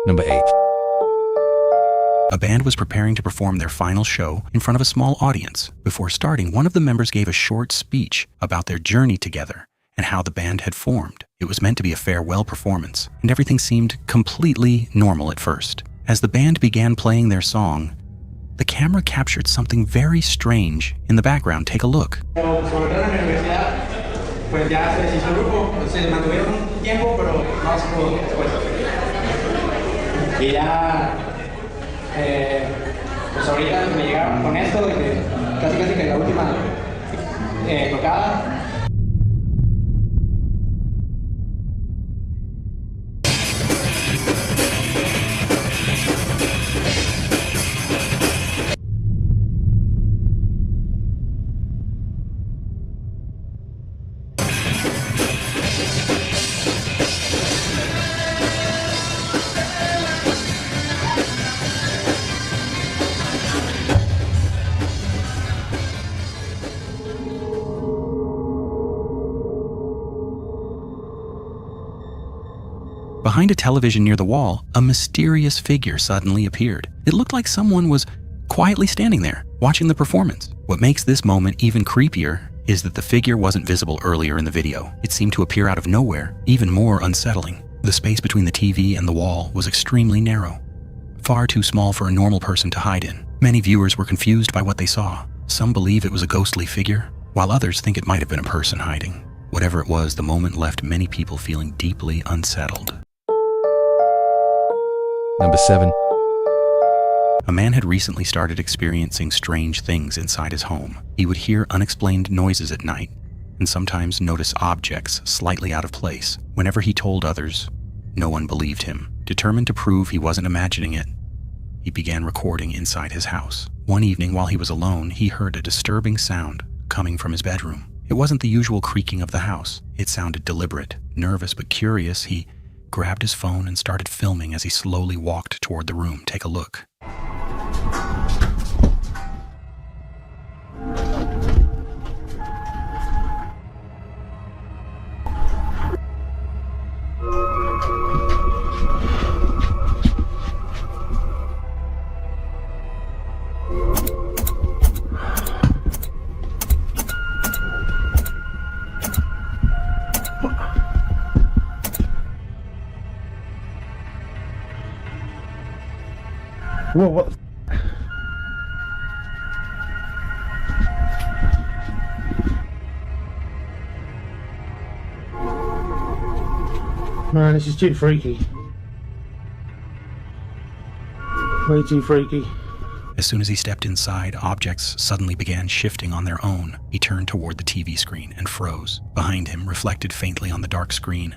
Number 8. A band was preparing to perform their final show in front of a small audience. Before starting, one of the members gave a short speech about their journey together and how the band had formed. It was meant to be a farewell performance, and everything seemed completely normal at first. As the band began playing their song, the camera captured something very strange in the background. Take a look. Pues ahorita me llegaron con esto de que casi que la última tocada. Behind a television near the wall, a mysterious figure suddenly appeared. It looked like someone was quietly standing there, watching the performance. What makes this moment even creepier is that the figure wasn't visible earlier in the video. It seemed to appear out of nowhere, even more unsettling. The space between the TV and the wall was extremely narrow, far too small for a normal person to hide in. Many viewers were confused by what they saw. Some believe it was a ghostly figure, while others think it might have been a person hiding. Whatever it was, the moment left many people feeling deeply unsettled. Number 7. A man had recently started experiencing strange things inside his home. He would hear unexplained noises at night and sometimes notice objects slightly out of place. Whenever he told others, no one believed him. Determined to prove he wasn't imagining it, he began recording inside his house. One evening while he was alone, he heard a disturbing sound coming from his bedroom. It wasn't the usual creaking of the house. It sounded deliberate. Nervous but curious, he grabbed his phone and started filming as he slowly walked toward the room. Take a look. Whoa, what? Man, this is too freaky. Way too freaky. As soon as he stepped inside, objects suddenly began shifting on their own. He turned toward the TV screen and froze. Behind him, reflected faintly on the dark screen,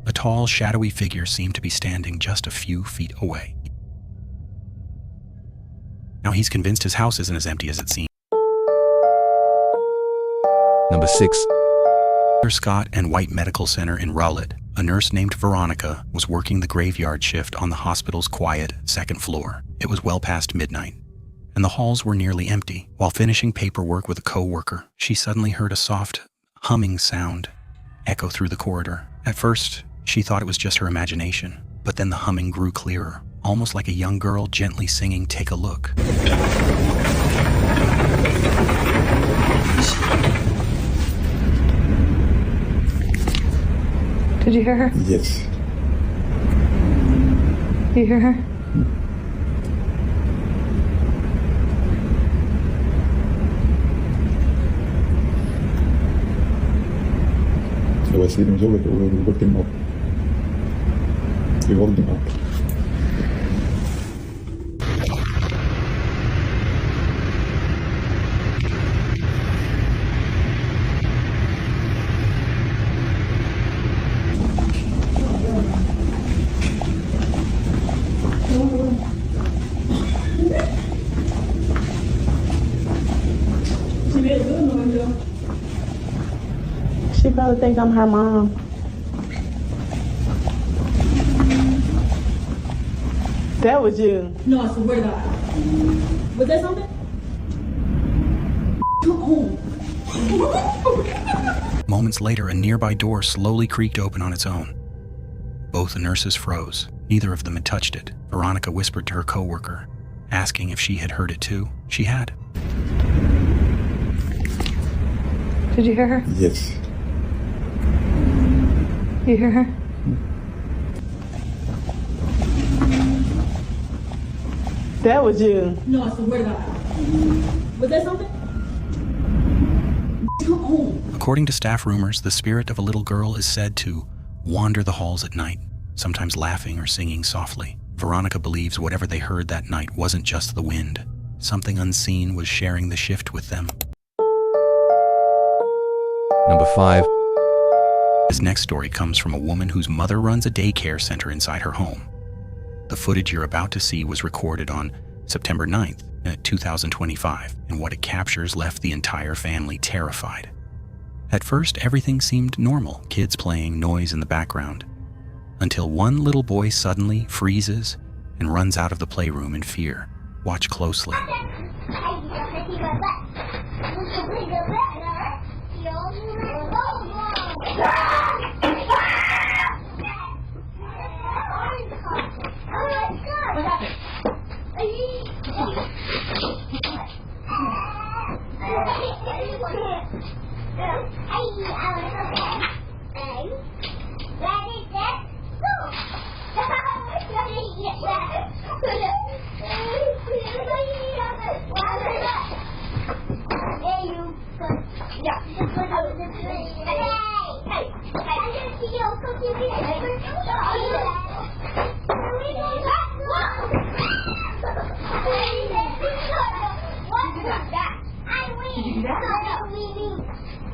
a tall, shadowy figure seemed to be standing just a few feet away. Now he's convinced his house isn't as empty as it seems. Number 6. Scott and White Medical Center in Rowlett. A nurse named Veronica was working the graveyard shift on the hospital's quiet second floor. It was well past midnight, and the halls were nearly empty. While finishing paperwork with a co-worker, she suddenly heard a soft humming sound echo through the corridor. At first, she thought it was just her imagination, but then the humming grew clearer, almost like a young girl gently singing "Take a Look." Did you hear her? Yes. You hear her? Jag var sleeping so good, we woke him up. We woke him up. She probably think I'm her mom. That was you. No, I swear to God. Was that something? Come on. Moments later, a nearby door slowly creaked open on its own. Both nurses froze. Neither of them had touched it. Veronica whispered to her coworker, asking if she had heard it too. She had. Did you hear her? Yes. You hear her? That was you. No, I swear to God. Was that something? Come on. According to staff rumors, the spirit of a little girl is said to wander the halls at night, sometimes laughing or singing softly. Veronica believes whatever they heard that night wasn't just the wind. Something unseen was sharing the shift with them. Number 5. This next story comes from a woman whose mother runs a daycare center inside her home. The footage you're about to see was recorded on September 9th, 2025, and what it captures left the entire family terrified. At first, everything seemed normal, kids playing, noise in the background, until one little boy suddenly freezes and runs out of the playroom in fear. Watch closely.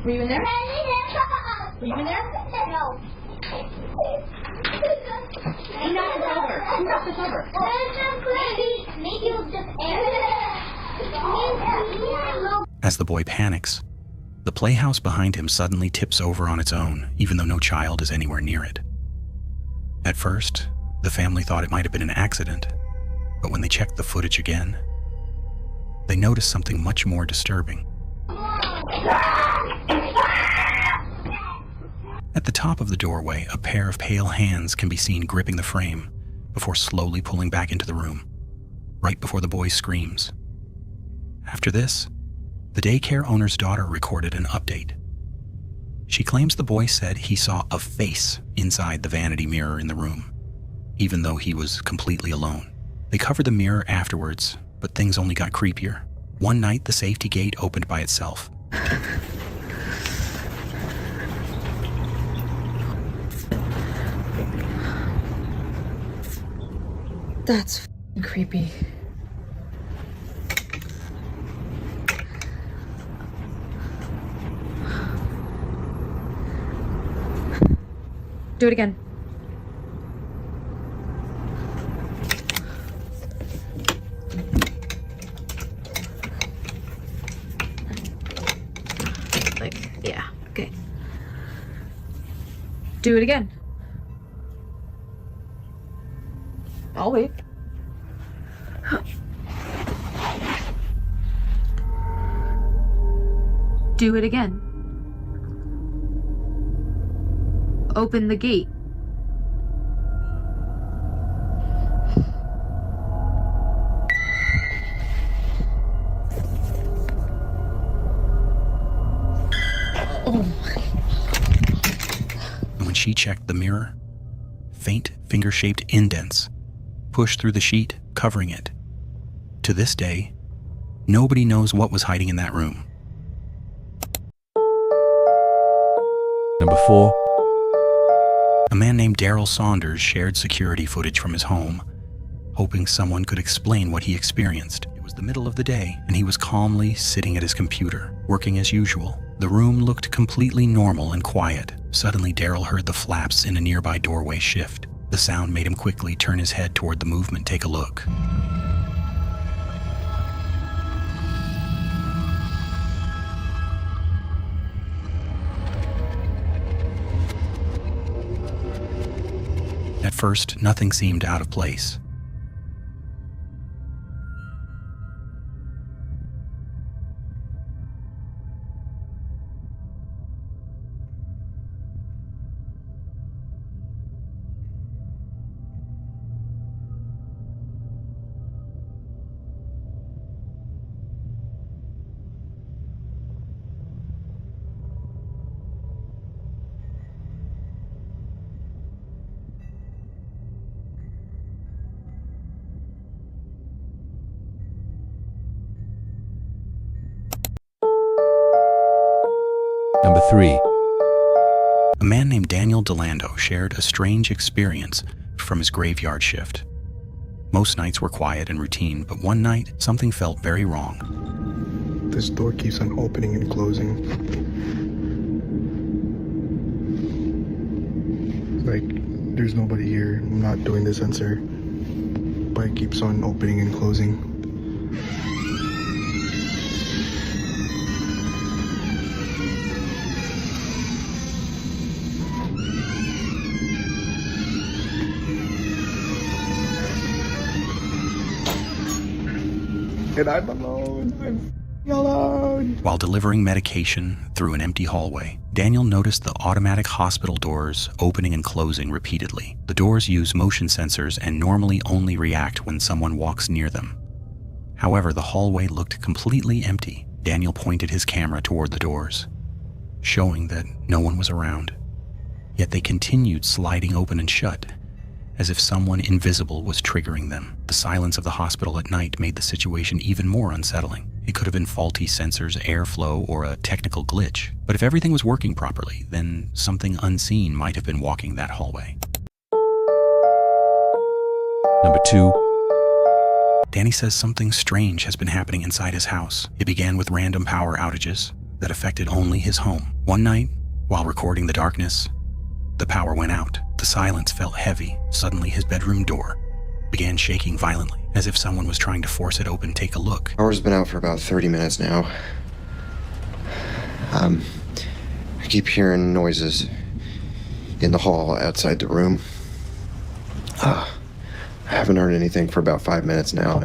Were you in there? Were you in there? No. You knocked this over. You knocked this over. Maybe it was just air. As the boy panics, the playhouse behind him suddenly tips over on its own, even though no child is anywhere near it. At first, the family thought it might have been an accident, but when they checked the footage again, they noticed something much more disturbing. At the top of the doorway, a pair of pale hands can be seen gripping the frame before slowly pulling back into the room, right before the boy screams. After this, the daycare owner's daughter recorded an update. She claims the boy said he saw a face inside the vanity mirror in the room, even though he was completely alone. They covered the mirror afterwards, but things only got creepier. One night, the safety gate opened by itself. That's f***ing creepy. Do it again. Like, yeah, okay. Do it again. I'll wait. Do it again. Open the gate. And when she checked the mirror, faint finger-shaped indents pushed through the sheet, covering it. To this day, nobody knows what was hiding in that room. Number 4. A man named Daryl Saunders shared security footage from his home, hoping someone could explain what he experienced. It was the middle of the day, and he was calmly sitting at his computer, working as usual. The room looked completely normal and quiet. Suddenly, Daryl heard the flaps in a nearby doorway shift. The sound made him quickly turn his head toward the movement, take a look. At first, nothing seemed out of place. Number 3. A man named Daniel DeLando shared a strange experience from his graveyard shift. Most nights were quiet and routine, but one night, something felt very wrong. This door keeps on opening and closing. Like, there's nobody here. I'm not doing the sensor. But it keeps on opening and closing. And I'm alone. I'm alone. While delivering medication through an empty hallway, Daniel noticed the automatic hospital doors opening and closing repeatedly. The doors use motion sensors and normally only react when someone walks near them. However, the hallway looked completely empty. Daniel pointed his camera toward the doors, showing that no one was around. Yet they continued sliding open and shut, as if someone invisible was triggering them. The silence of the hospital at night made the situation even more unsettling. It could have been faulty sensors, airflow, or a technical glitch. But if everything was working properly, then something unseen might have been walking that hallway. Number 2. Danny says something strange has been happening inside his house. It began with random power outages that affected only his home. One night, while recording the darkness, the power went out. The silence felt heavy. Suddenly, his bedroom door began shaking violently, as if someone was trying to force it open. Take a look. Power's been out for about 30 minutes now. I keep hearing noises in the hall outside the room. I haven't heard anything for about 5 minutes now.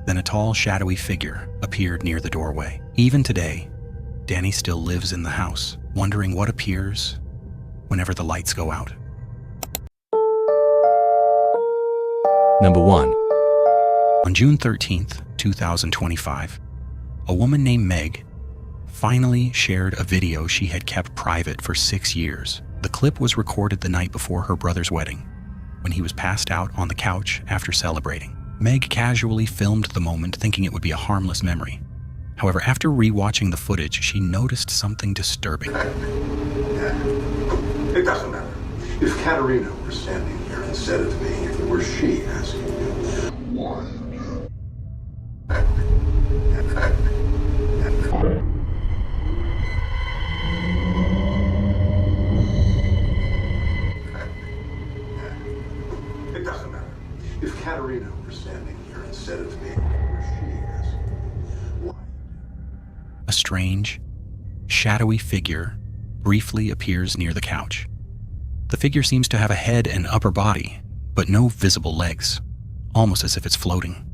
Then a tall, shadowy figure appeared near the doorway. Even today, Danny still lives in the house, wondering what appears whenever the lights go out. Number 1. On June 13th, 2025, a woman named Meg finally shared a video she had kept private for 6 years. The clip was recorded the night before her brother's wedding, when he was passed out on the couch after celebrating. Meg casually filmed the moment, thinking it would be a harmless memory. However, after re-watching the footage, she noticed something disturbing. It doesn't matter. If Katerina were standing here instead of me, if it were she asking you. It doesn't matter. If Katerina were standing here instead of me, if it were she asking you. Why? A strange, shadowy figure briefly appears near the couch. The figure seems to have a head and upper body, but no visible legs, almost as if it's floating.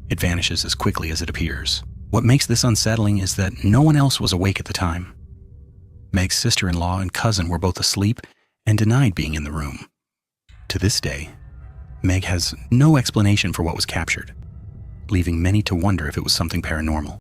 It vanishes as quickly as it appears. What makes this unsettling is that no one else was awake at the time. Meg's sister-in-law and cousin were both asleep and denied being in the room. To this day, Meg has no explanation for what was captured, leaving many to wonder if it was something paranormal.